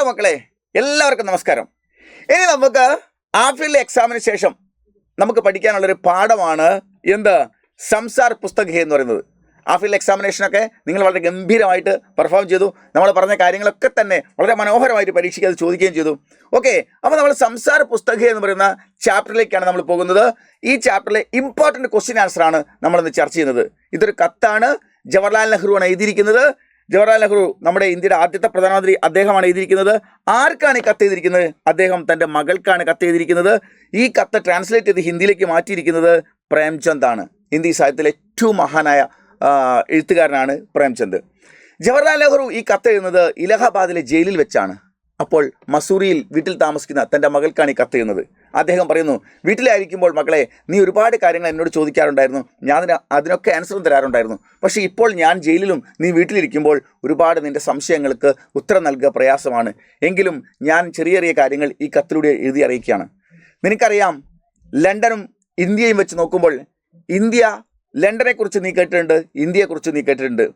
Hello മക്കളെ, എല്ലാവർക്കും നമസ്കാരം. ഇനി നമുക്ക് ആഫിലെ എക്സാമിന് ശേഷം നമുക്ക് പഠിക്കാനുള്ളൊരു പാഠമാണ് എന്ത് സംസാർ പുസ്തക് എന്ന് പറയുന്നത്. ആഫിൽ എക്സാമിനേഷനൊക്കെ നിങ്ങൾ വളരെ ഗംഭീരമായിട്ട് പെർഫോം ചെയ്തു. നമ്മൾ പറഞ്ഞ കാര്യങ്ങളൊക്കെ തന്നെ വളരെ മനോഹരമായിട്ട് പരീക്ഷയ്ക്ക് അത് ചോദിക്കുകയും ചെയ്തു. ഓക്കെ, അപ്പോൾ നമ്മൾ സംസാർ പുസ്തക് എന്ന് പറയുന്ന ചാപ്റ്ററിലേക്കാണ് നമ്മൾ പോകുന്നത്. ഈ ചാപ്റ്ററിലെ ഇമ്പോർട്ടൻറ്റ് ക്വസ്റ്റ്യൻ ആൻസറാണ് നമ്മളിന്ന് ചർച്ച ചെയ്യുന്നത്. ഇതൊരു കത്താണ്. ജവഹർലാൽ നെഹ്റുവാണ് എഴുതിയിരിക്കുന്നത്. ജവഹർലാൽ നെഹ്റു നമ്മുടെ ഇന്ത്യയുടെ ആദ്യത്തെ പ്രധാനമന്ത്രി, അദ്ദേഹമാണ് എഴുതിയിരിക്കുന്നത്. ആർക്കാണ് ഈ കത്ത് എഴുതിയിരിക്കുന്നത്? അദ്ദേഹം തൻ്റെ മകൾക്കാണ് കത്ത് എഴുതിയിരിക്കുന്നത്. ഈ കത്ത് ട്രാൻസ്ലേറ്റ് ചെയ്ത് ഹിന്ദിയിലേക്ക് മാറ്റിയിരിക്കുന്നത് പ്രേംചന്ദ് ആണ്. ഹിന്ദി സാഹിത്യത്തിലെ ഏറ്റവും മഹാനായ എഴുത്തുകാരനാണ് പ്രേംചന്ദ്. ജവഹർലാൽ നെഹ്റു ഈ കത്ത് എഴുതുന്നത് ഇലഹാബാദിലെ ജയിലിൽ വെച്ചാണ്. അപ്പോൾ മസൂറിയിൽ വീട്ടിൽ താമസിക്കുന്ന തൻ്റെ മകൾക്കാണ് ഈ കത്ത് എഴുതുന്നത്. അദ്ദേഹം പറയുന്നു, വീട്ടിലായിരിക്കുമ്പോൾ മകളെ, നീ ഒരുപാട് കാര്യങ്ങൾ എന്നോട് ചോദിക്കാറുണ്ടായിരുന്നു, ഞാൻ അതിനൊക്കെ ആൻസറും തരാറുണ്ടായിരുന്നു. പക്ഷേ ഇപ്പോൾ ഞാൻ ജയിലിലും നീ വീട്ടിലിരിക്കുമ്പോൾ ഒരുപാട് നിൻ്റെ സംശയങ്ങൾക്ക് ഉത്തരം നൽകുക പ്രയാസമാണ്. എങ്കിലും ഞാൻ ചെറിയ ചെറിയ കാര്യങ്ങൾ ഈ കത്തിലൂടെ എഴുതി അറിയിക്കുകയാണ്. നിനക്കറിയാം, ലണ്ടനും ഇന്ത്യയും വെച്ച് നോക്കുമ്പോൾ ലണ്ടനെക്കുറിച്ച് നീ കേട്ടിട്ടുണ്ട്, ഇന്ത്യയെക്കുറിച്ച് നീ കേട്ടിട്ടുണ്ട്.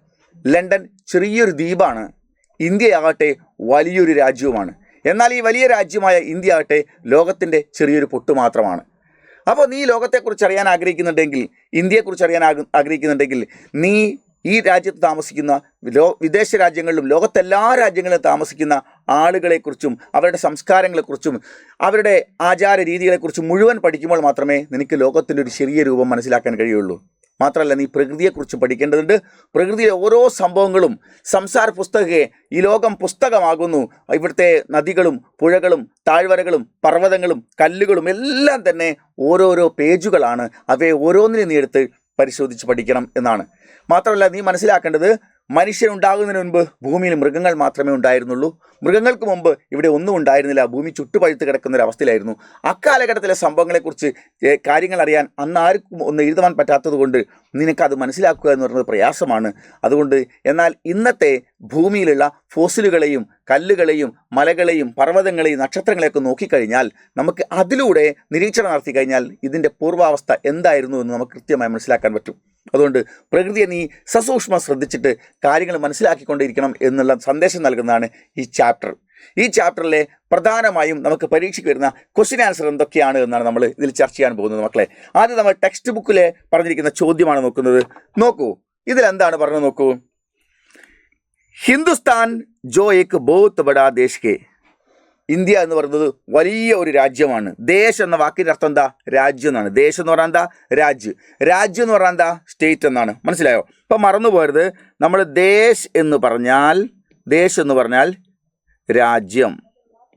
ലണ്ടൻ ചെറിയൊരു ദ്വീപാണ്, ഇന്ത്യയാകട്ടെ വലിയൊരു രാജ്യവുമാണ്. എന്നാൽ ഈ വലിയ രാജ്യമായ ഇന്ത്യ ആകട്ടെ ലോകത്തിൻ്റെ ചെറിയൊരു പൊട്ട് മാത്രമാണ്. അപ്പോൾ നീ ലോകത്തെക്കുറിച്ച് അറിയാൻ ആഗ്രഹിക്കുന്നുണ്ടെങ്കിൽ, ഇന്ത്യയെക്കുറിച്ച് അറിയാൻ ആഗ്രഹിക്കുന്നുണ്ടെങ്കിൽ, നീ ഈ രാജ്യത്ത് താമസിക്കുന്ന വിദേശ രാജ്യങ്ങളിലും ലോകത്തെല്ലാ രാജ്യങ്ങളിലും താമസിക്കുന്ന ആളുകളെക്കുറിച്ചും അവരുടെ സംസ്കാരങ്ങളെക്കുറിച്ചും അവരുടെ ആചാര രീതികളെക്കുറിച്ചും മുഴുവൻ പഠിക്കുമ്പോൾ മാത്രമേ നിനക്ക് ലോകത്തിൻ്റെ ഒരു ചെറിയ രൂപം മനസ്സിലാക്കാൻ കഴിയുള്ളൂ. മാത്രമല്ല, നീ പ്രകൃതിയെക്കുറിച്ച് പഠിക്കേണ്ടതുണ്ട്. പ്രകൃതിയിലെ ഓരോ സംഭവങ്ങളും സംസാർ പുസ്തകേ, ഈ ലോകം പുസ്തകമാകുന്നു. ഇവിടുത്തെ നദികളും പുഴകളും താഴ്വരകളും പർവ്വതങ്ങളും കല്ലുകളും എല്ലാം തന്നെ ഓരോരോ പേജുകളാണ്. അവയെ ഓരോന്നിനും നീ എടുത്ത് പരിശോധിച്ച് പഠിക്കണം എന്നാണ്. മാത്രമല്ല, നീ മനസ്സിലാക്കേണ്ടത്, മനുഷ്യനുണ്ടാകുന്നതിന് മുൻപ് ഭൂമിയിൽ മൃഗങ്ങൾ മാത്രമേ ഉണ്ടായിരുന്നുള്ളൂ. മൃഗങ്ങൾക്ക് മുമ്പ് ഇവിടെ ഒന്നും ഉണ്ടായിരുന്നില്ല. ഭൂമി ചുട്ടുപഴുത്ത് കിടക്കുന്ന ഒരു അവസ്ഥയിലായിരുന്നു. അക്കാലഘട്ടത്തിലെ സംഭവങ്ങളെക്കുറിച്ച് കാര്യങ്ങൾ അറിയാൻ അന്ന് ആർക്കും ഒന്ന് എഴുതുവാൻ പറ്റാത്തത് കൊണ്ട് നിനക്കത് മനസ്സിലാക്കുക എന്ന് പറയുന്നത് പ്രയാസമാണ്. അതുകൊണ്ട് എന്നാൽ ഇന്നത്തെ ഭൂമിയിലുള്ള ഫോസിലുകളെയും കല്ലുകളെയും മലകളെയും പർവ്വതങ്ങളെയും നക്ഷത്രങ്ങളെയൊക്കെ നോക്കിക്കഴിഞ്ഞാൽ നമുക്ക് അതിലൂടെ നിരീക്ഷണം നടത്തി കഴിഞ്ഞാൽ ഇതിൻ്റെ പൂർവാവസ്ഥ എന്തായിരുന്നു എന്ന് നമുക്ക് കൃത്യമായി മനസ്സിലാക്കാൻ പറ്റും. അതുകൊണ്ട് പ്രകൃതിയെ നീ സസൂക്ഷ്മം ശ്രദ്ധിച്ചിട്ട് കാര്യങ്ങൾ മനസ്സിലാക്കിക്കൊണ്ടിരിക്കണം എന്നുള്ള സന്ദേശം നൽകുന്നതാണ് ഈ ചാപ്റ്റർ. ഈ ചാപ്റ്ററിലെ പ്രധാനമായും നമുക്ക് പരീക്ഷയ്ക്ക് വരുന്ന ക്വസ്റ്റ്യൻ ആൻസർ എന്തൊക്കെയാണ് എന്നാണ് നമ്മൾ ഇതിൽ ചർച്ച ചെയ്യാൻ പോകുന്നത്. മക്കളെ, ആദ്യം നമ്മൾ ടെക്സ്റ്റ് ബുക്കിലെ പറഞ്ഞിരിക്കുന്ന ചോദ്യമാണ് നോക്കുന്നത്. നോക്കൂ, ഇതിലെന്താണ് പറഞ്ഞു നോക്കൂ. ഹിന്ദുസ്ഥാൻ ജോ ഏക് ബഹുത് ബഡാ ദേശ് കെ. ഇന്ത്യ എന്ന് പറയുന്നത് വലിയ ഒരു രാജ്യമാണ്. ദേശ് എന്ന വാക്കിൻ്റെ അർത്ഥം എന്താ? രാജ്യം എന്നാണ്. ദേശം എന്ന് പറഞ്ഞാൽ എന്താ? രാജ്യം എന്ന് പറഞ്ഞാൽ എന്താ? സ്റ്റേറ്റ് എന്നാണ്. മനസ്സിലായോ? ഇപ്പം മറന്നു പോകരുത്, നമ്മൾ ദേശ് എന്ന് പറഞ്ഞാൽ രാജ്യം.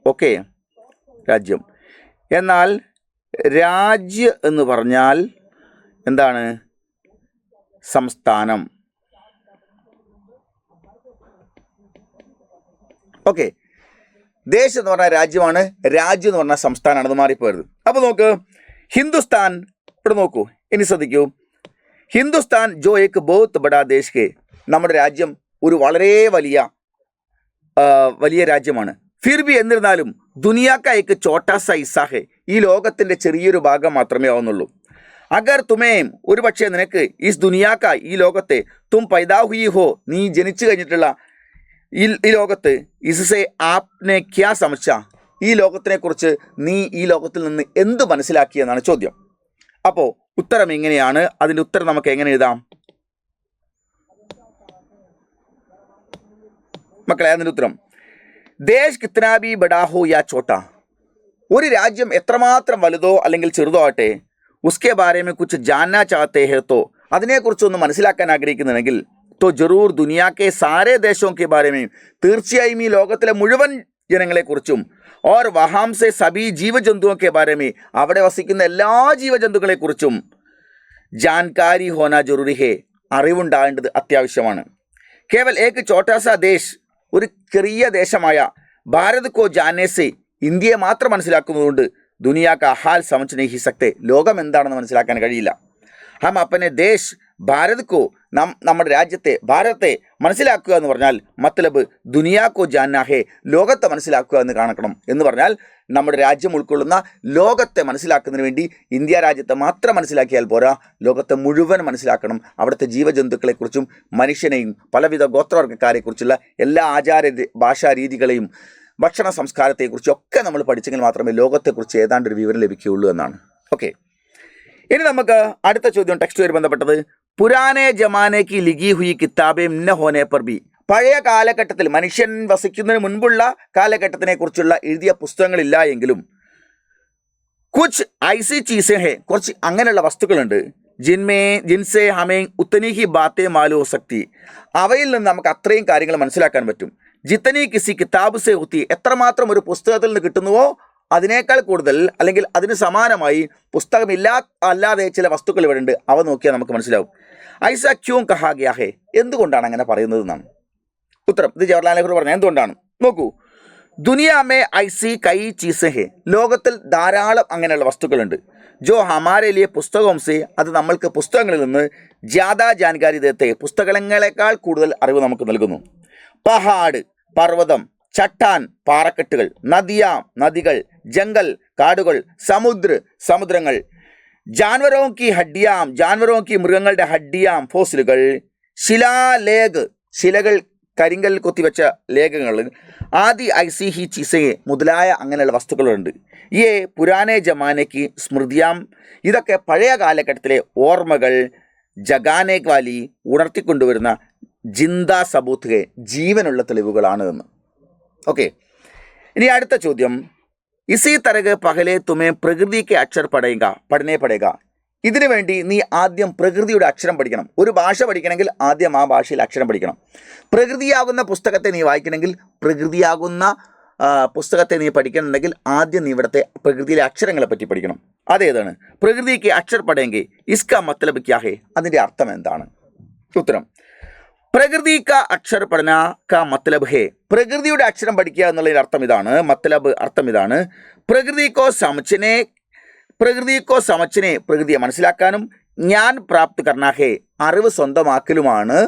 ഓക്കെ, രാജ്യം. എന്നാൽ രാജ്യ എന്ന് പറഞ്ഞാൽ എന്താണ്? സംസ്ഥാനം. ഓക്കെ, ദേശം എന്ന് പറഞ്ഞാൽ രാജ്യമാണ്, രാജ്യം എന്ന് പറഞ്ഞാൽ സംസ്ഥാനമാണ്. അത് മാറിപ്പോയത്. അപ്പോൾ നോക്ക്, ഹിന്ദുസ്ഥാൻ ഇവിടെ നോക്കൂ, ഇനി ശ്രദ്ധിക്കൂ. ഹിന്ദുസ്ഥാൻ ജോ ഏക് ബഹുത് ബഡാ ദേശ് കെ. നമ്മുടെ രാജ്യം ഒരു വളരെ വലിയ രാജ്യമാണ്. ഫിർ ബി, എന്നിരുന്നാലും ദുനിയാക്ക ഏക് ചോട്ടാ സ ഹിസ്സാ ഹെ. ഈ ലോകത്തിൻ്റെ ചെറിയൊരു ഭാഗം മാത്രമേ ആവുന്നുള്ളൂ. അഗർ തുമേം, ഒരു പക്ഷേ നിനക്ക് ഈസ് ദുനിയാക്ക, ഈ ലോകത്തെ, തും പൈദാ ഹുയി ഹോ, നീ ജനിച്ചു കഴിഞ്ഞിട്ടുള്ള ഈ ലോകത്ത്, ഇസ്സെ ആപ്നെ ക്യാ സമझ, ഈ ലോകത്തിനെക്കുറിച്ച് നീ ഈ ലോകത്തിൽ നിന്ന് എന്ത് മനസ്സിലാക്കിയെന്നാണ് ചോദ്യം. അപ്പോൾ ഉത്തരം എങ്ങനെയാണ്? അതിൻ്റെ ഉത്തരം നമുക്ക് എങ്ങനെ എഴുതാം മക്കളെ? അതിൻ്റെ ഉത്തരം, ദേശ് കിത്നാ ബി ബഡാ ഹോ യാ ചോട്ടാ, ഒരു രാജ്യം എത്രമാത്രം വലുതോ അല്ലെങ്കിൽ ചെറുതോ ആട്ടെ, ഉസ്കെ ബാരെ മേ കുച്ച് ജാനനാ ചാഹത്തെ ഹെ തോ, അതിനെക്കുറിച്ചൊന്ന് മനസ്സിലാക്കാൻ ആഗ്രഹിക്കുന്നുണ്ടെങ്കിൽ, तो जरूर दुनिया के सारे देशों के बारे में, തീർച്ചയായും ഈ ലോകത്തിലെ മുഴുവൻ ജനങ്ങളെക്കുറിച്ചും, और वहाँ से सभी ജീവജന്തുओं के बारे में, അവിടെ വസിക്കുന്ന എല്ലാ ജീവജന്തുക്കളെക്കുറിച്ചും ജാൻകാരി ഹോന ജറൂരി ഹേ, അറിവുണ്ടാകേണ്ടത് അത്യാവശ്യമാണ്. കേവൽ ഏക് ചോട്ടാ സാ ദേശ്, ഒരു ചെറിയ ദേശമായ ഭാരത് കോ ജാനേ സെ, ഇന്ത്യയെ മാത്രം മനസ്സിലാക്കുന്നതുകൊണ്ട് ദുനിയാ കാ ഹാൽ സമझ नहीं सकते, ലോകം എന്താണെന്ന് മനസ്സിലാക്കാൻ കഴിയില്ല. ഹം അപ്പനെ ദേശ് ഭാരത് കോ, നമ്മുടെ രാജ്യത്തെ ഭാരതത്തെ മനസ്സിലാക്കുക എന്ന് പറഞ്ഞാൽ മത്ലബ് ദുനിയാക്കോ ജാനാ ഹേ, ലോകത്തെ മനസ്സിലാക്കുക എന്ന് കാണണം. എന്ന് പറഞ്ഞാൽ നമ്മുടെ രാജ്യം ഉൾക്കൊള്ളുന്ന ലോകത്തെ മനസ്സിലാക്കുന്നതിന് വേണ്ടി ഇന്ത്യ രാജ്യത്തെ മാത്രം മനസ്സിലാക്കിയാൽ പോരാ, ലോകത്തെ മുഴുവൻ മനസ്സിലാക്കണം. അവിടുത്തെ ജീവജന്തുക്കളെക്കുറിച്ചും മനുഷ്യനെയും പലവിധ ഗോത്രവർഗ്ഗക്കാരെക്കുറിച്ചുള്ള എല്ലാ ആചാര ഭാഷാ രീതികളെയും ഭക്ഷണ സംസ്കാരത്തെക്കുറിച്ചൊക്കെ നമ്മൾ പഠിച്ചെങ്കിൽ മാത്രമേ ലോകത്തെക്കുറിച്ച് ഏതാണ്ട് ഒരു വിവരം ലഭിക്കുകയുള്ളൂ എന്നാണ്. ഓക്കെ, ഇനി നമുക്ക് അടുത്ത ചോദ്യം ടെക്സ്റ്റുമായി ബന്ധപ്പെട്ടത്. പുരാനെ ജമാനയ്ക്ക് ലിഖി ഹുയി കിതാബെ ന ഹോനെ പർ ബി. പഴയ കാലഘട്ടത്തിൽ മനുഷ്യൻ വസിക്കുന്നതിന് മുൻപുള്ള കാലഘട്ടത്തിനെ കുറിച്ചുള്ള എഴുതിയ പുസ്തകങ്ങളില്ല എങ്കിലും കുച്ച് ഐസി ചീസേ ഹെ, കുറച്ച് അങ്ങനെയുള്ള വസ്തുക്കളുണ്ട്. ജിൻസെ ഹമേ ഉത്തനി ഹി ബാത്തേ മാലൂ ഹോ സക്തി, അവയിൽ നിന്ന് നമുക്ക് അത്രയും കാര്യങ്ങൾ മനസ്സിലാക്കാൻ പറ്റും. ജിത്തനി കിസി കിതാബ് സെ ഹുത്തി, എത്രമാത്രം ഒരു പുസ്തകത്തിൽ നിന്ന് കിട്ടുന്നുവോ അതിനേക്കാൾ കൂടുതൽ അല്ലെങ്കിൽ അതിന് സമാനമായി അല്ലാതെ ചില വസ്തുക്കൾ ഇവിടെ ഉണ്ട്, അവ നോക്കിയാൽ നമുക്ക് മനസ്സിലാവും. ഐസ ക്യൂം കഹാ ഗയാ ഹെ, എന്തുകൊണ്ടാണ് അങ്ങനെ പറയുന്നത് എന്നാണ് ഉത്തരം. ഇത് ജവഹർലാൽ നെഹ്റു പറഞ്ഞത് എന്തുകൊണ്ടാണ് നോക്കൂ. ദുനിയാമേ ഐസി കൈ ചീസ് ഹെ, ലോകത്തിൽ ധാരാളം അങ്ങനെയുള്ള വസ്തുക്കളുണ്ട്. ജോ ഹമാരെ ലിയെ പുസ്തകം സെ, അത് നമ്മൾക്ക് പുസ്തകങ്ങളിൽ നിന്ന് ജ്യാദാ ജാൻകാരി ദേത്തെ, പുസ്തകങ്ങളെക്കാൾ കൂടുതൽ അറിവ് നമുക്ക് നൽകുന്നു. പഹാഡ് പർവ്വതം, ചട്ടാൻ പാറക്കെട്ടുകൾ, നദിയാം നദികൾ, ജംഗൽ കാടുകൾ, സമുദ്രങ്ങൾ, ജാൻവരോം കി ഹഡ്ഡിയാം, മൃഗങ്ങളുടെ ഹഡ്ഡിയാം ഫോസിലുകൾ, ശിലാലേഖ് ശിലകൾ, കരിങ്കൽ കൊത്തിവെച്ച ലേഖകൾ, ആദി ഐസി ഹി ചീസെ, മുതലായ അങ്ങനെയുള്ള വസ്തുക്കളുണ്ട്. ഈ പുരാനെ ജമാനയ്ക്ക് സ്മൃതിയാം, ഇതൊക്കെ പഴയ കാലഘട്ടത്തിലെ ഓർമ്മകൾ, ജഗാനേക് വാലി ഉണർത്തിക്കൊണ്ടുവരുന്ന ജിന്ദാ സബൂത്ത് ഹെ, ജീവനുള്ള തെളിവുകളാണ് എന്ന്. ഓക്കെ, ഇനി അടുത്ത ചോദ്യം. ഇസി തരക് പകലെ തുമേ പ്രകൃതിക്ക് അക്ഷർ പഠനേ പടേക. ഇതിനു വേണ്ടി നീ ആദ്യം പ്രകൃതിയുടെ അക്ഷരം പഠിക്കണം. ഒരു ഭാഷ പഠിക്കണമെങ്കിൽ ആദ്യം ആ ഭാഷയിൽ അക്ഷരം പഠിക്കണം. പ്രകൃതിയാകുന്ന പുസ്തകത്തെ നീ വായിക്കണമെങ്കിൽ പ്രകൃതിയാകുന്ന പുസ്തകത്തെ നീ പഠിക്കണമെങ്കിൽ ആദ്യം നീ ഇവിടുത്തെ പ്രകൃതിയിലെ അക്ഷരങ്ങളെ പറ്റി പഠിക്കണം. അതേതാണ്? പ്രകൃതിക്ക് അക്ഷർ പഠേങ്കി ഇസ്ക മത്ലബ് ക്യാ ഹേ, അതിൻ്റെ അർത്ഥം എന്താണ്? ഉത്തരം, പ്രകൃതി ക അക്ഷർ പഠന ക മത്ലബ് ഹേ, പ്രകൃതിയുടെ അക്ഷരം പഠിക്കുക എന്നുള്ളതിൻ്റെ അർത്ഥം ഇതാണ്. മത്ലബ് അർത്ഥം ഇതാണ്. പ്രകൃതിക്കോ സമച്ചനെ, പ്രകൃതിയെ മനസ്സിലാക്കാനും, ജ്ഞാൻ പ്രാപ്ത് കർണ ഹേ, അറിവ് സ്വന്തമാക്കലുമാണ്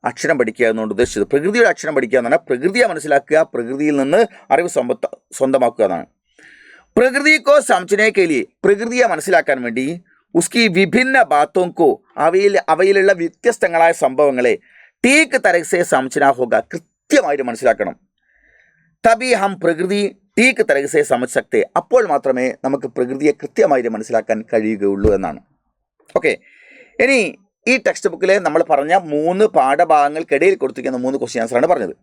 അക്ഷരം പഠിക്കുക എന്നുകൊണ്ട് ഉദ്ദേശിച്ചത്. പ്രകൃതിയുടെ അക്ഷരം പഠിക്കുക എന്ന് പറഞ്ഞാൽ പ്രകൃതിയെ മനസ്സിലാക്കുക, പ്രകൃതിയിൽ നിന്ന് അറിവ് സ്വന്തമാക്കുക എന്നാണ്. പ്രകൃതിക്കോ സമച്ചനെ കേലി, പ്രകൃതിയെ മനസ്സിലാക്കാൻ വേണ്ടി ഉസ്കി വിഭിന്ന ബാത്തോങ്കോ, അവയിലുള്ള വ്യത്യസ്തങ്ങളായ സംഭവങ്ങളെ ടീക്ക് തരകസെ സമച്ചന ഹോഗ, കൃത്യമായിട്ട് മനസ്സിലാക്കണം. തബി ഹം പ്രകൃതി ടീക്ക് തരകസെ സമച്ച് സക്തെ, അപ്പോൾ മാത്രമേ നമുക്ക് പ്രകൃതിയെ കൃത്യമായിട്ട് മനസ്സിലാക്കാൻ കഴിയുകയുള്ളൂ എന്നാണ്. ഓക്കെ, ഇനി ഈ ടെക്സ്റ്റ് ബുക്കിൽ നമ്മൾ പറഞ്ഞ 3 പാഠഭാഗങ്ങൾക്കിടയിൽ കൊടുത്തിരിക്കുന്ന 3 ക്വസ്റ്റ്യൻ ആൻസറാണ് പറഞ്ഞത്.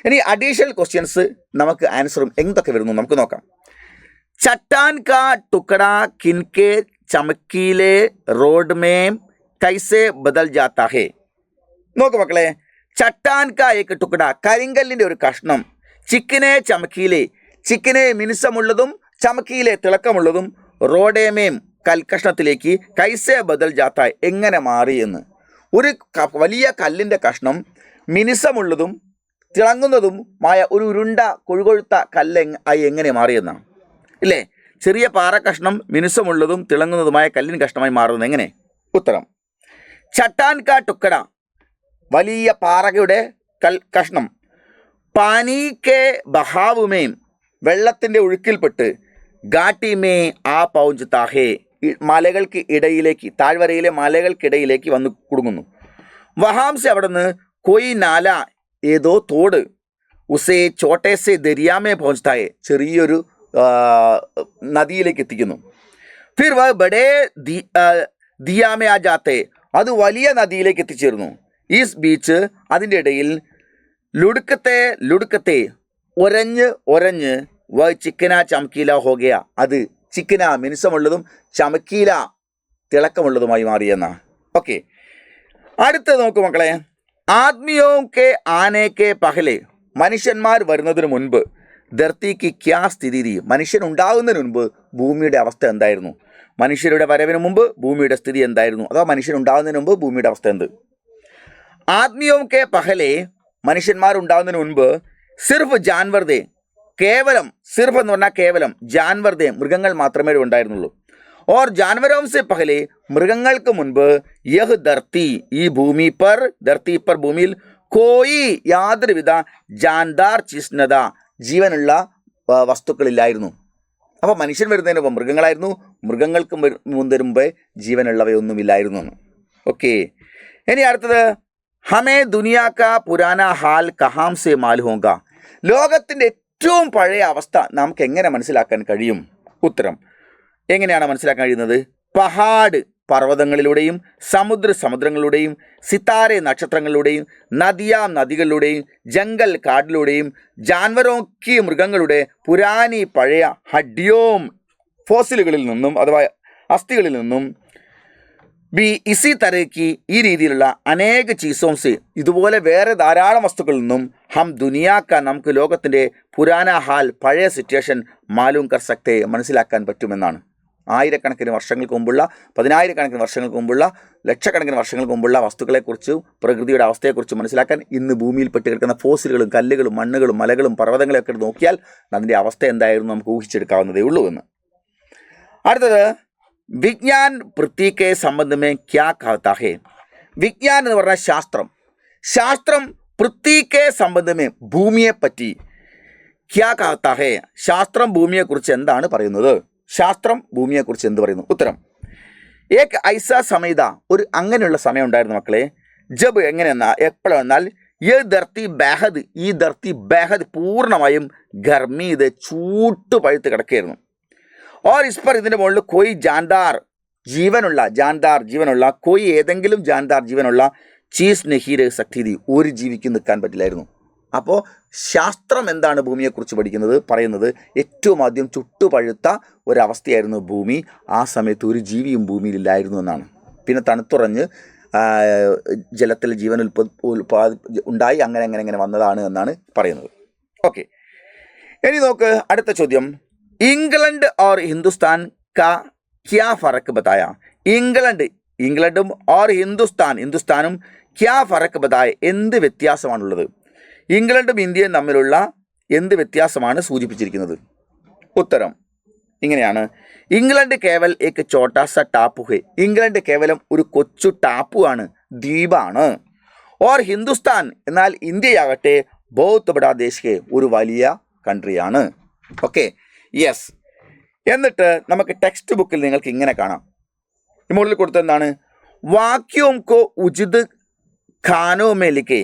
ഇനി അഡീഷണൽ ക്വസ്റ്റ്യൻസ് നമുക്ക് ആൻസറും എന്തൊക്കെ വരുന്നു നമുക്ക് നോക്കാം. ചട്ടാൻ കാ ടുക്കട കിൻകെ ചമക്കീലെ റോഡ് മേം കൈസെ ബദൽ ജാത്താ ഹേ. നോക്കൂ മക്കളെ, ചട്ടാൻ കാ ഏക്ക് ടുക്കട, കരിങ്കല്ലിൻ്റെ ഒരു കഷ്ണം, ചിക്കിനെ ചമക്കീലെ, ചിക്കിനെ മിനുസമുള്ളതും ചമക്കീലെ തിളക്കമുള്ളതും, റോഡേമേം കൽക്കഷ്ണത്തിലേക്ക്, കൈസെ ബദൽ ജാത്ത എങ്ങനെ മാറി എന്ന്. ഒരു വലിയ കല്ലിൻ്റെ കഷ്ണം മിനുസമുള്ളതും തിളങ്ങുന്നതുമായ ഒരു ഉരുണ്ട കൊഴുകൊഴുത്ത ആയി എങ്ങനെ മാറിയെന്നാണ് ഇല്ലേ? ചെറിയ പാറ കഷ്ണം മിനുസമുള്ളതും തിളങ്ങുന്നതുമായ കല്ലിൻ കഷ്ണമായി മാറുന്നത് എങ്ങനെ? ഉത്തരം, ചട്ടാൻ കാ ടുക്കട, വലിയ പാറയുടെ കഷ്ണം, പാനി കെ ബഹാവുമേം, വെള്ളത്തിൻ്റെ ഒഴുക്കിൽപ്പെട്ട്, ഗാട്ടിമേ ആ പൗഞ്ച് താഹേ, മലകൾക്ക് ഇടയിലേക്ക്, താഴ്വരയിലെ മലകൾക്കിടയിലേക്ക് വന്ന് കുടുങ്ങുന്നു. വഹാംസെ അവിടെ നിന്ന് കൊയ് നാല, ഏതോ തോട്, ഉസേ ചോട്ടേസെ ദരിയാമേ പൗഞ്ച്, ചെറിയൊരു നദിയിലേക്ക് എത്തിക്കുന്നു. ഫിർ വ ബഡേ ദിയാമേ ആ ജാത്തെ, അത് വലിയ നദിയിലേക്ക് എത്തിച്ചേരുന്നു. ഈസ് ബീച്ച്, അതിൻ്റെ ഇടയിൽ ലുടുക്കത്തെ ഒരഞ്ഞ് വ ചിക്കന ചമക്കീല ഹോഗയ, അത് ചിക്കന മിനുസമുള്ളതും ചമക്കീല തിളക്കമുള്ളതുമായി മാറിയെന്ന. ഓക്കെ, അടുത്തത് നോക്കൂ മക്കളെ. ആദ്മിയോ കെ ആനെ കെ പഹലെ, മനുഷ്യന്മാർ വരുന്നതിന് മുൻപ്, ധർത്തിക്ക് ക്യാ സ്ഥിതി, മനുഷ്യൻ ഉണ്ടാകുന്നതിന് മുൻപ് ഭൂമിയുടെ അവസ്ഥ എന്തായിരുന്നു? മനുഷ്യരുടെ വരവിന് മുമ്പ് ഭൂമിയുടെ സ്ഥിതി എന്തായിരുന്നു? അഥവാ മനുഷ്യൻ ഉണ്ടാകുന്നതിന് മുമ്പ് ഭൂമിയുടെ അവസ്ഥ എന്ത്? ആദ്മിയോ കെ പഹലെ, മനുഷ്യന്മാരുണ്ടാകുന്നതിന് മുൻപ്, സിർഫ് ജാൻവർദേ, കേവലം, സിർഫ് എന്ന് പറഞ്ഞാൽ കേവലം, ജാൻവർദേ മൃഗങ്ങൾ മാത്രമേ ഉണ്ടായിരുന്നുള്ളൂ. ഓർ ജാൻവരോം സെ പഹലെ, മൃഗങ്ങൾക്ക് മുൻപ്, യഹ് ധർത്തി, ഈ ഭൂമി പർ, ധർത്തി പർ ഭൂമിയിൽ, കോയി യാതൊരുവിധ ജാൻദാർ ചിസ്നത, ജീവനുള്ള വസ്തുക്കളില്ലായിരുന്നു. അപ്പോൾ മനുഷ്യൻ വരുന്നതിന് മുമ്പ് മൃഗങ്ങളായിരുന്നു, മൃഗങ്ങൾക്ക് മുമ്പേ ജീവനുള്ളവയൊന്നുമില്ലായിരുന്നു എന്ന്. ഓക്കെ, ഇനി അടുത്തത്, ഹമേ ദുനിയാ കാ പുരാന ഹാൽ കഹാം സെ മാലൂം ഹോഗാ, ലോകത്തിൻ്റെ ഏറ്റവും പഴയ അവസ്ഥ നമുക്ക് എങ്ങനെ മനസ്സിലാക്കാൻ കഴിയും? ഉത്തരം എങ്ങനെയാണ് മനസ്സിലാക്കാൻ കഴിയുന്നത്? പഹാഡ് പർവ്വതങ്ങളിലൂടെയും സമുദ്രങ്ങളിലൂടെയും സിത്താരെ നക്ഷത്രങ്ങളിലൂടെയും നദികളിലൂടെയും ജംഗൽ കാടിലൂടെയും ജാൻവരോക്കി മൃഗങ്ങളുടെ പുരാനി പഴയ ഹഡ്യോം ഫോസിലുകളിൽ നിന്നും അഥവാ അസ്ഥികളിൽ നിന്നും ഇസി തരയ്ക്ക് ഈ രീതിയിലുള്ള അനേക ചീസോംസ് ഇതുപോലെ വേറെ ധാരാളം വസ്തുക്കളിൽ നിന്നും ഹം ദുനിയാക്ക നമുക്ക് ലോകത്തിൻ്റെ പുരാന ഹാൽ പഴയ സിറ്റുവേഷൻ മാലൂം കർ സക്തേ മനസ്സിലാക്കാൻ പറ്റുമെന്നാണ്. ആയിരക്കണക്കിന് വർഷങ്ങൾക്ക് മുമ്പുള്ള, പതിനായിരക്കണക്കിന് വർഷങ്ങൾക്ക് മുമ്പുള്ള, ലക്ഷക്കണക്കിന് വർഷങ്ങൾക്ക് മുമ്പുള്ള വസ്തുക്കളെക്കുറിച്ചും പ്രകൃതിയുടെ അവസ്ഥയെക്കുറിച്ച് മനസ്സിലാക്കാൻ ഇന്ന് ഭൂമിയിൽ പെട്ട് കിടക്കുന്ന ഫോസിലുകളും കല്ലുകളും മണ്ണുകളും മലകളും പർവ്വതങ്ങളെയൊക്കെ നോക്കിയാൽ അതിൻ്റെ അവസ്ഥ എന്തായിരുന്നു നമുക്ക് ഊഹിച്ചെടുക്കാവുന്നതേ ഉള്ളൂ എന്ന്. അടുത്തത് വിജ്ഞാൻ പൃഥ്വിക്ക് സംബന്ധമേ ക്യാ കഹത്താ ഹേ. വിജ്ഞാൻ എന്ന് പറഞ്ഞാൽ ശാസ്ത്രം പൃഥ്വിക്ക് സംബന്ധമേ ഭൂമിയെപ്പറ്റി ക്യാ കഹത്താ ഹേ. ശാസ്ത്രം ഭൂമിയെക്കുറിച്ച് എന്താണ് പറയുന്നത്? ശാസ്ത്രം ഭൂമിയെക്കുറിച്ച് എന്ത് പറയുന്നു? ഉത്തരം ഏക് ഐസ സമയത, ഒരു അങ്ങനെയുള്ള സമയം ഉണ്ടായിരുന്നു മക്കളെ. ജബ് എങ്ങനെയെന്നാ എപ്പോഴെന്നാൽ ഈ ധർത്തി ബഹദ് പൂർണ്ണമായും ഗർമി, ഇത് ചൂട്ട് പഴുത്ത് കിടക്കുകയായിരുന്നു. ഓർ ഇസ്പർ ഇതിൻ്റെ മുകളിൽ കോയി ജീവനുള്ള കോയി ഏതെങ്കിലും ജീവനുള്ള ചീസ് നെഹീര് സക്തി, ഒരു ജീവിക്ക് നിൽക്കാൻ പറ്റില്ലായിരുന്നു. അപ്പോൾ ശാസ്ത്രം എന്താണ് ഭൂമിയെക്കുറിച്ച് പറയുന്നത് ഏറ്റവും ആദ്യം ചുട്ടുപഴുത്ത ഒരവസ്ഥയായിരുന്നു ഭൂമി. ആ സമയത്ത് ഒരു ജീവിയും ഭൂമിയിലില്ലായിരുന്നു എന്നാണ്. പിന്നെ തണുത്തുറഞ്ഞ് ജലത്തിൽ ജീവൻ ഉണ്ടായി അങ്ങനെ വന്നതാണ് എന്നാണ് പറയുന്നത്. ഓക്കെ, ഇനി നോക്ക് അടുത്ത ചോദ്യം. ഇംഗ്ലണ്ട് ഓർ ഹിന്ദുസ്ഥാൻ കാ ക്യാ ഫറക്ക് ബതായ. ഇംഗ്ലണ്ടും ഓർ ഹിന്ദുസ്ഥാനും ക്യാ ഫറക്ക് ബതായ, എന്ത് വ്യത്യാസമാണുള്ളത്? ഇംഗ്ലണ്ടും ഇന്ത്യയും തമ്മിലുള്ള എന്ത് വ്യത്യാസമാണ് സൂചിപ്പിച്ചിരിക്കുന്നത്? ഉത്തരം ഇങ്ങനെയാണ്. ഇംഗ്ലണ്ട് കേവൽ ഏക് ചോട്ടാ സ ടാപ്പു ഹേ. ഇംഗ്ലണ്ട് കേവലം ഒരു കൊച്ചു ടാപ്പുവാണ്, ദ്വീപാണ്. ഓർ ഹിന്ദുസ്ഥാൻ എന്നാൽ ഇന്ത്യയാകട്ടെ ബഹുത് ബഡാ ദേശ് ഹേ, ഒരു വലിയ കൺട്രിയാണ്. Okay, yes. എന്നിട്ട് നമുക്ക് ടെക്സ്റ്റ് ബുക്കിൽ നിങ്ങൾക്ക് ഇങ്ങനെ കാണാം. ഈ മുകളിൽ കൊടുത്തത് എന്താണ്? വാക്യോം കോ ഉചിത് ഖാനോ മേലിക്കെ.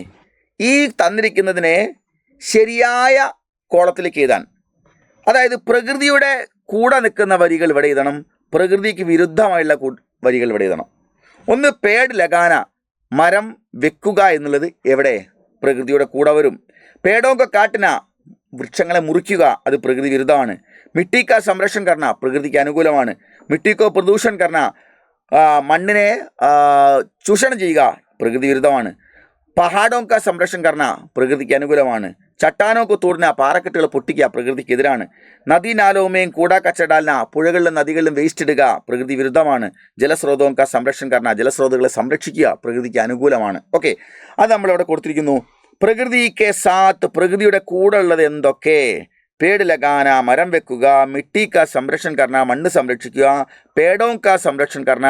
ഈ തന്നിരിക്കുന്നതിനെ ശരിയായ കോളത്തിലേക്ക് എഴുതാൻ, അതായത് പ്രകൃതിയുടെ കൂടെ നിൽക്കുന്ന വരികൾ ഇവിടെ എഴുതണം, പ്രകൃതിക്ക് വിരുദ്ധമായുള്ള വരികൾ ഇവിടെ എഴുതണം. ഒന്ന് പേഡ് ലഗാന, മരം വെക്കുക എന്നുള്ളത് എവിടെ? പ്രകൃതിയുടെ കൂടെ വരും. പേടോങ്ക കാട്ടിന, വൃക്ഷങ്ങളെ മുറിക്കുക, അത് പ്രകൃതി വിരുദ്ധമാണ്. മിട്ടിക്ക സംരക്ഷണം കർണ, പ്രകൃതിക്ക് അനുകൂലമാണ്. മിട്ടിക്കോ പ്രദൂഷൺ കർണ, മണ്ണിനെ ചൂഷണം ചെയ്യുക, പ്രകൃതി വിരുദ്ധമാണ്. പഹാഡോങ്ക സംരക്ഷണം കർണ, പ്രകൃതിക്ക് അനുകൂലമാണ്. ചട്ടാനോക്ക് തൂർന, പാറക്കെട്ടുകൾ പൊട്ടിക്കുക, പ്രകൃതിക്കെതിരാണ്. നദീ നാലോമയും കൂടാ കച്ചടാലിന, പുഴകളിലും നദികളിലും വേസ്റ്റ് ഇടുക, പ്രകൃതി വിരുദ്ധമാണ്. ജലസ്രോതോങ്ക സംരക്ഷണം കർണ, ജലസ്രോതകളെ സംരക്ഷിക്കുക, പ്രകൃതിക്ക് അനുകൂലമാണ്. ഓക്കെ, അത് നമ്മളിവിടെ കൊടുത്തിരിക്കുന്നു. പ്രകൃതിക്ക് സാത്ത്, പ്രകൃതിയുടെ കൂടെ ഉള്ളത് എന്തൊക്കെ? പേട് ലഗാന, മരം വെക്കുക. മിട്ടിക്ക സംരക്ഷണം കർണ, മണ്ണ് സംരക്ഷിക്കുക. പേടോങ്ക സംരക്ഷണം കർണ,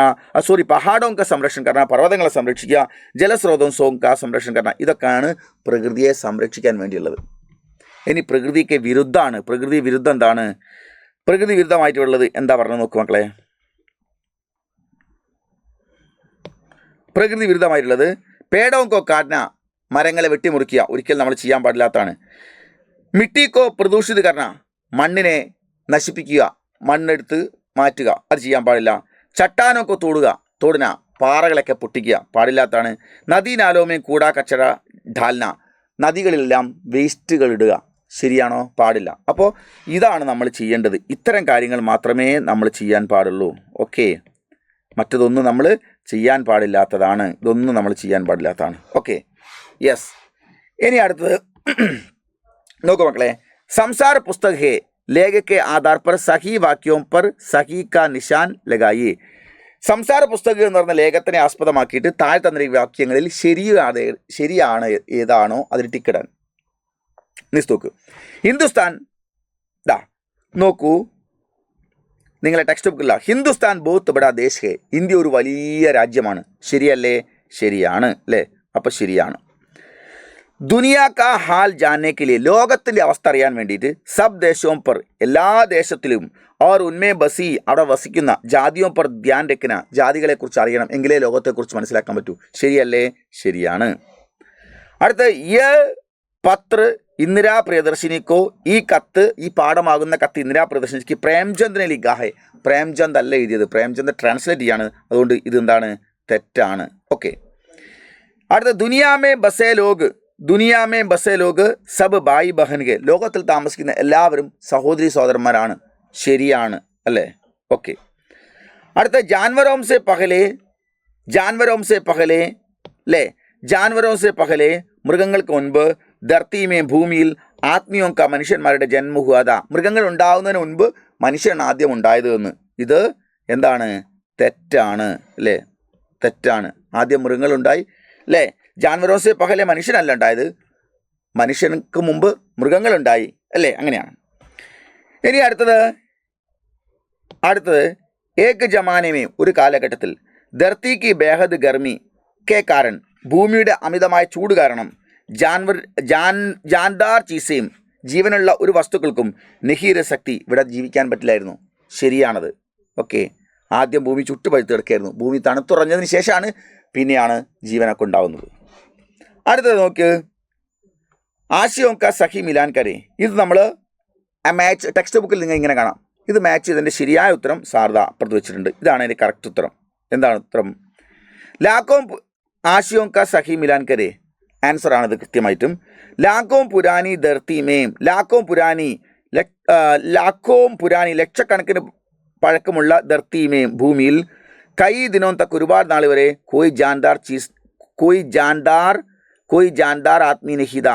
പഹാടോങ്ക സംരക്ഷണം കർണ, പർവ്വതങ്ങളെ സംരക്ഷിക്കുക. ജലസ്രോതോങ്ക സംരക്ഷണം കർണ, ഇതൊക്കെയാണ് പ്രകൃതിയെ സംരക്ഷിക്കാൻ വേണ്ടിയുള്ളത്. ഇനി പ്രകൃതിക്ക് വിരുദ്ധമാണ്. പ്രകൃതി വിരുദ്ധം എന്താണ്? പ്രകൃതി വിരുദ്ധമായിട്ടുള്ളത് എന്താ പറഞ്ഞു നോക്കൂ മക്കളെ. പ്രകൃതി വിരുദ്ധമായിട്ടുള്ളത് പേടോങ്കോ കാട്ടിന, മരങ്ങളെ വെട്ടിമുറിക്കുക, ഒരിക്കലും നമ്മൾ ചെയ്യാൻ പാടില്ലാത്തതാണ്. മിട്ടിക്കോ പ്രദൂഷിത് കർണ, മണ്ണിനെ നശിപ്പിക്കുക, മണ്ണെടുത്ത് മാറ്റുക, അത് ചെയ്യാൻ പാടില്ല. ചട്ടാനൊക്കെ തോടിന, പാറകളൊക്കെ പൊട്ടിക്കുക, പാടില്ലാത്തതാണ്. നദീനാലോമയും കൂടാ കച്ചട ഢാൽന, നദികളിലെല്ലാം വേസ്റ്റുകൾ ഇടുക, ശരിയാണോ? പാടില്ല. അപ്പോൾ ഇതാണ് നമ്മൾ ചെയ്യേണ്ടത്. ഇത്തരം കാര്യങ്ങൾ മാത്രമേ നമ്മൾ ചെയ്യാൻ പാടുള്ളൂ. ഓക്കെ, മറ്റതൊന്നും നമ്മൾ ചെയ്യാൻ പാടില്ലാത്തതാണ്. ഇതൊന്നും നമ്മൾ ചെയ്യാൻ പാടില്ലാത്തതാണ്. Okay, yes. ഇനി അടുത്തത് നോക്കൂ മക്കളെ. സംസാർ പുസ്തക് ഹേ, ലേഖക് ആധാർ പർ സഹി വാക്യോം പർ സഹി കാ നിശാൻ ലഗായി. സംസാര പുസ്തകം എന്ന് പറഞ്ഞ ലേഖത്തിനെ ആസ്പദമാക്കിയിട്ട് താഴെ തന്ന വാക്യങ്ങളിൽ ശരിയാണ് ഏതാണോ അതിന് ടിക്കിടാൻ നോക്കൂ. ഹിന്ദുസ്ഥാൻ നോക്കൂ, നിങ്ങളെ ടെക്സ്റ്റ് ബുക്കില്ല. ഹിന്ദുസ്ഥാൻ ബഹുത് ബഡാ ദേശ് ഹേ, ഇന്ത്യ ഒരു വലിയ രാജ്യമാണ്. ശരിയല്ലേ? ശരിയാണ് അല്ലേ? അപ്പം ശരിയാണ്. ദുനിയാ കാ ഹാൽ ജാനേ ലിയെ, ലോകത്തിൻ്റെ അവസ്ഥ അറിയാൻ വേണ്ടിയിട്ട് സബ് ദേശവും പർ, എല്ലാ ദേശത്തിലും, ഓർ ഉന്മേ ബസി, അവിടെ വസിക്കുന്ന, ജാതിയോ പർ ധ്യാൻ രക്കുന്ന, ജാതികളെക്കുറിച്ച് അറിയണം, എങ്കിലേ ലോകത്തെക്കുറിച്ച് മനസ്സിലാക്കാൻ പറ്റൂ. ശരിയല്ലേ? ശരിയാണ്. അടുത്ത യ പത്ര ഇന്ദിരാ പ്രിയദർശിനിക്കോ ഈ കത്ത്, ഈ പാഠമാകുന്ന കത്ത് ഇന്ദിരാ പ്രിയദർശിനിക്ക് പ്രേംചന്ദിനെ ലിഖാഹെ. പ്രേംചന്ദ് അല്ല എഴുതിയത്, പ്രേംചന്ദ് ട്രാൻസ്ലേറ്റ് ചെയ്യാണ്. അതുകൊണ്ട് ഇത് എന്താണ്? തെറ്റാണ്. ഓക്കെ. അടുത്ത ദുനിയാമേ ബസേ ലോഗ്. ദുനിയാമേ ബസേ ലോഗ് സബ് ബായി ബഹൻകെ. ലോകത്തിൽ താമസിക്കുന്ന എല്ലാവരും സഹോദരി സഹോദരന്മാരാണ്. ശരിയാണ് അല്ലേ? ഓക്കെ. അടുത്ത ജാൻവരോം സെ പഹലെ. ജാൻവരോം സെ പഹലെ അല്ലേ? ജാൻവരോം സെ പഹലെ മൃഗങ്ങൾക്ക് മുൻപ് ധർത്തിമേ ഭൂമിയിൽ ആത്മീയോങ്ക മനുഷ്യന്മാരുടെ ജന്മ ഹുവാദ. മൃഗങ്ങൾ ഉണ്ടാകുന്നതിന് മുൻപ് മനുഷ്യൻ ആദ്യം ഉണ്ടായത് എന്ന്. ഇത് എന്താണ്? തെറ്റാണ് അല്ലേ? തെറ്റാണ്. ആദ്യം മൃഗങ്ങളുണ്ടായി അല്ലേ? ജാൻവരോസെ പകലെ മനുഷ്യനല്ല ഉണ്ടായത്, മനുഷ്യർക്ക് മുമ്പ് മൃഗങ്ങളുണ്ടായി അല്ലേ? അങ്ങനെയാണ്. ഇനി അടുത്തത് ഏക ജമാനമേ, ഒരു കാലഘട്ടത്തിൽ ധർത്തിക്ക് ബേഹദ് ഗർമി കെ കാരൻ, ഭൂമിയുടെ അമിതമായ ചൂട് കാരണം ജാൻദാർ ചീസയും, ജീവനുള്ള ഒരു വസ്തുക്കൾക്കും നിഹീര ശക്തി, ഇവിടെ ജീവിക്കാൻ പറ്റില്ലായിരുന്നു. ശരിയാണത്. ഓക്കെ. ആദ്യം ഭൂമി ചുട്ടുപഴുത്ത് കിടക്കായിരുന്നു. ഭൂമി തണുത്തുറഞ്ഞതിന് ശേഷമാണ് പിന്നെയാണ് ജീവനൊക്കെ ഉണ്ടാവുന്നത്. അടുത്തത് നോക്ക്, ആശയോങ്ക സഹി മിലാൻ കരെ. ഇത് നമ്മൾ മാച്ച് ടെക്സ്റ്റ് ബുക്കിൽ നിങ്ങൾ ഇങ്ങനെ കാണാം. ഇത് മാച്ച് ചെയ്തതിൻ്റെ ശരിയായ ഉത്തരം സാർദ അപ്പുറത്ത് വെച്ചിട്ടുണ്ട്. ഇതാണ് അതിൻ്റെ കറക്റ്റ് ഉത്തരം. എന്താണ് ഉത്തരം? ലാക്കോം ആശയോങ്ക സഹി മിലാൻ കരെ. ആൻസർ ആണിത് കൃത്യമായിട്ടും. ലാക്കോം പുരാനി ധർത്തിമേം. ലാക്കോം പുരാനി ലക്ഷക്കണക്കിന് പഴക്കമുള്ള ധർത്തിമേം ഭൂമിയിൽ കൈ ദിനോം തക്ക് ഒരുപാട് നാൾ വരെ കോയി ജാൻദാർ ആത്മീ നഹിത,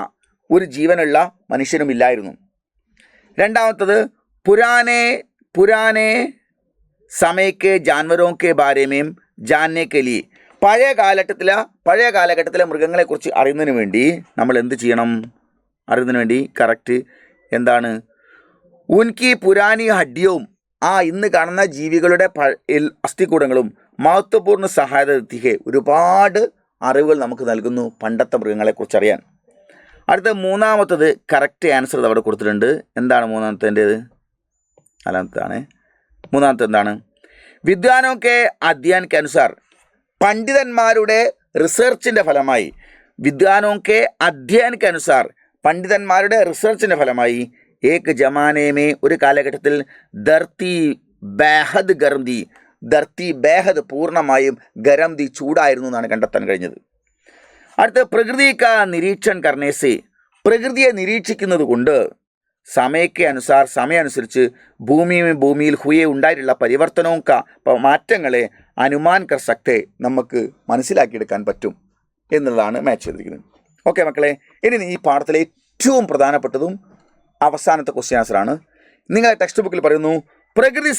ഒരു ജീവനുള്ള മനുഷ്യനുമില്ലായിരുന്നു. രണ്ടാമത്തത് പുരാനെ സമയക്കെ ജാൻവരോं के बारे में जानने के लिए. പഴയ കാലഘട്ടത്തിലെ മൃഗങ്ങളെക്കുറിച്ച് അറിയുന്നതിന് വേണ്ടി നമ്മൾ എന്ത് ചെയ്യണം? അറിയുന്നതിന് വേണ്ടി കറക്റ്റ് എന്താണ്? ഉൻകി പുരാനി ഹഡ്യവും, ഇന്ന് കാണുന്ന ജീവികളുടെ അസ്ഥികൂടങ്ങളും മഹത്വപൂർണ്ണ സഹായത എത്തിക്കെ, ഒരുപാട് അറിവുകൾ നമുക്ക് നൽകുന്നു പണ്ടത്തെ മൃഗങ്ങളെക്കുറിച്ച് അറിയാൻ. അടുത്ത മൂന്നാമത്തത് കറക്റ്റ് ആൻസർ അവിടെ കൊടുത്തിട്ടുണ്ട്. എന്താണ് മൂന്നാമത്തേൻ്റേത്? നാലാമത്താണ്. മൂന്നാമത്തെ എന്താണ്? വിദ്വാനോക്കെ അധ്യയനക്ക് അനുസാർ, പണ്ഡിതന്മാരുടെ റിസർച്ചിൻ്റെ ഫലമായി, വിദ്വാനോക്കെ അധ്യയനക്ക് അനുസാർ, പണ്ഡിതന്മാരുടെ റിസർച്ചിൻ്റെ ഫലമായി ഏക് ജമാനേമേ, ഒരു കാലഘട്ടത്തിൽ ധർത്തി ബേഹദ് ഗർംതി, ധർത്തി ബേഹദ് പൂർണ്ണമായും ഗരംതി ചൂടായിരുന്നു എന്നാണ് കണ്ടെത്താൻ കഴിഞ്ഞത്. അടുത്ത പ്രകൃതിക്ക നിരീക്ഷൺ കർണേസെ, പ്രകൃതിയെ നിരീക്ഷിക്കുന്നത് കൊണ്ട് സമയമനുസരിച്ച് ഭൂമിയിൽ ഹുയെ ഉണ്ടായിട്ടുള്ള പരിവർത്തനവും മാറ്റങ്ങളെ അനുമാൻ കർ സക്തെ, നമുക്ക് മനസ്സിലാക്കിയെടുക്കാൻ പറ്റും എന്നുള്ളതാണ് മാച്ച് ചെയ്തിരിക്കുന്നത്. ഓക്കെ മക്കളെ, ഇനി ഈ പാഠത്തിലെ ഏറ്റവും പ്രധാനപ്പെട്ടതും അവസാനത്തെ ക്വസ്റ്റ്യൻ ആൻസറാണ്. നിങ്ങളുടെ ടെക്സ്റ്റ് ബുക്കിൽ പറയുന്നു, പ്രകൃതി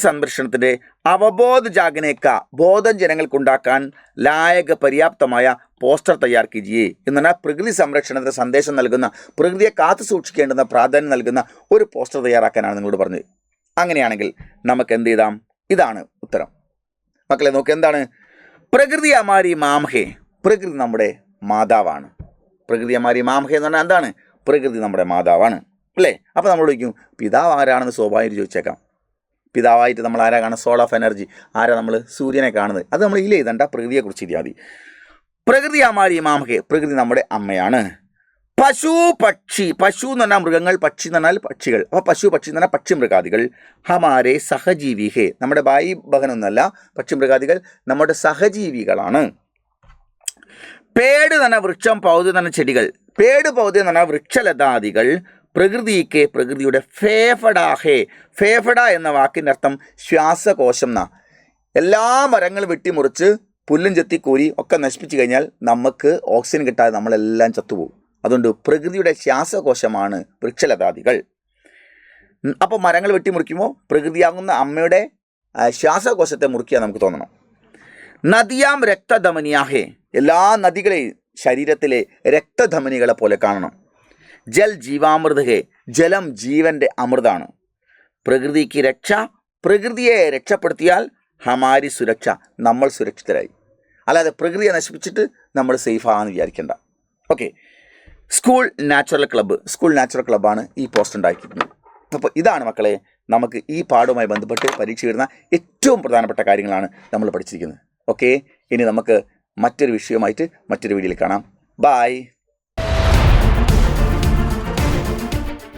സംരക്ഷണത്തിൻ്റെ അവബോധ ജാഗനേക്ക, ബോധം ജനങ്ങൾക്കുണ്ടാക്കാൻ ലായക പര്യാപ്തമായ പോസ്റ്റർ തയ്യാർ കീജിയേ എന്ന് പറഞ്ഞാൽ പ്രകൃതി സംരക്ഷണത്തിന് സന്ദേശം നൽകുന്ന, പ്രകൃതിയെ കാത്തു സൂക്ഷിക്കേണ്ടുന്ന പ്രാധാന്യം നൽകുന്ന ഒരു പോസ്റ്റർ തയ്യാറാക്കാനാണ് നിങ്ങളോട് പറഞ്ഞത്. അങ്ങനെയാണെങ്കിൽ നമുക്ക് എന്ത് ചെയ്താം? ഇതാണ് ഉത്തരം. മക്കളെ നോക്ക്, എന്താണ്? പ്രകൃതി അമാരി മാംഹേ, പ്രകൃതി നമ്മുടെ മാതാവാണ്. പ്രകൃതി അമാരി മാംഹേ എന്ന് പറഞ്ഞാൽ എന്താണ്? പ്രകൃതി നമ്മുടെ മാതാവാണ് അല്ലേ? അപ്പോൾ നമ്മൾ ചോദിക്കും, പിതാവ് ആരാണെന്ന് സ്വാഭാവികം ചോദിച്ചേക്കാം. പിതാവായിട്ട് നമ്മൾ ആരാ കാണുന്നത്? Soul of energy. ആരാ നമ്മൾ? സൂര്യനെ കാണുന്നത്. അത് നമ്മൾ ഇല്ല എഴുതണ്ട, പ്രകൃതിയെക്കുറിച്ച് എഴുതിയാൽ മതി. പ്രകൃതി അമാരി മാമകെ, പ്രകൃതി നമ്മുടെ അമ്മയാണ്. പശു എന്ന് പറഞ്ഞാൽ മൃഗങ്ങൾ, പക്ഷി എന്ന് പറഞ്ഞാൽ പക്ഷികൾ. അപ്പോൾ പശു പക്ഷി എന്ന് പറഞ്ഞാൽ പക്ഷി മൃഗാദികൾ. ഹമാരെ സഹജീവി ഹേ, നമ്മുടെ ഭായി ബഹനൊന്നല്ല, പക്ഷി മൃഗാദികൾ നമ്മുടെ സഹജീവികളാണ്. പേട് എന്ന് പറഞ്ഞാൽ വൃക്ഷം, പൗതി എന്ന് പറഞ്ഞാൽ ചെടികൾ. പേട് പൗതി എന്ന് പറഞ്ഞാൽ വൃക്ഷലതാദികൾ. പ്രകൃതിയുടെ ഫേഫഡ എന്ന വാക്കിൻ്റെ അർത്ഥം ശ്വാസകോശം എന്നാ. എല്ലാ മരങ്ങളും വെട്ടിമുറിച്ച് പുല്ലും ചെത്തി കൂരി ഒക്കെ നശിപ്പിച്ചു കഴിഞ്ഞാൽ നമുക്ക് ഓക്സിജൻ കിട്ടാതെ നമ്മളെല്ലാം ചത്തുപോകും. അതുകൊണ്ട് പ്രകൃതിയുടെ ശ്വാസകോശമാണ് വൃക്ഷലതാദികൾ. അപ്പോൾ മരങ്ങൾ വെട്ടിമുറിക്കുമ്പോൾ പ്രകൃതിയാകുന്ന അമ്മയുടെ ശ്വാസകോശത്തെ മുറിക്കുക നമുക്ക് തോന്നണം. നദിയാം രക്തധമനിയാഹേ, എല്ലാ നദികളെയും ശരീരത്തിലെ രക്തധമനികളെ പോലെ കാണണം. ജൽ ജീവാമൃത ഹേ, ജലം ജീവൻ്റെ അമൃതാണ്. പ്രകൃതിക്ക് രക്ഷ, പ്രകൃതിയെ രക്ഷപ്പെടുത്തിയാൽ ഹമാരി സുരക്ഷ, നമ്മൾ സുരക്ഷിതരായി. അല്ലാതെ പ്രകൃതിയെ നശിപ്പിച്ചിട്ട് നമ്മൾ സേഫാണെന്ന് വിചാരിക്കേണ്ട. ഓക്കെ. സ്കൂൾ നാച്ചുറൽ ക്ലബ്ബാണ് ഈ പോസ്റ്റ് ഉണ്ടാക്കിയിരുന്നത്. അപ്പോൾ ഇതാണ് മക്കളെ നമുക്ക് ഈ പാഠവുമായി ബന്ധപ്പെട്ട് പരീക്ഷ വരുന്ന ഏറ്റവും പ്രധാനപ്പെട്ട കാര്യങ്ങളാണ് നമ്മൾ പഠിച്ചിരിക്കുന്നത്. ഓക്കെ, ഇനി നമുക്ക് മറ്റൊരു വിഷയവുമായിട്ട് മറ്റൊരു വീഡിയോയിൽ കാണാം. ബായ്.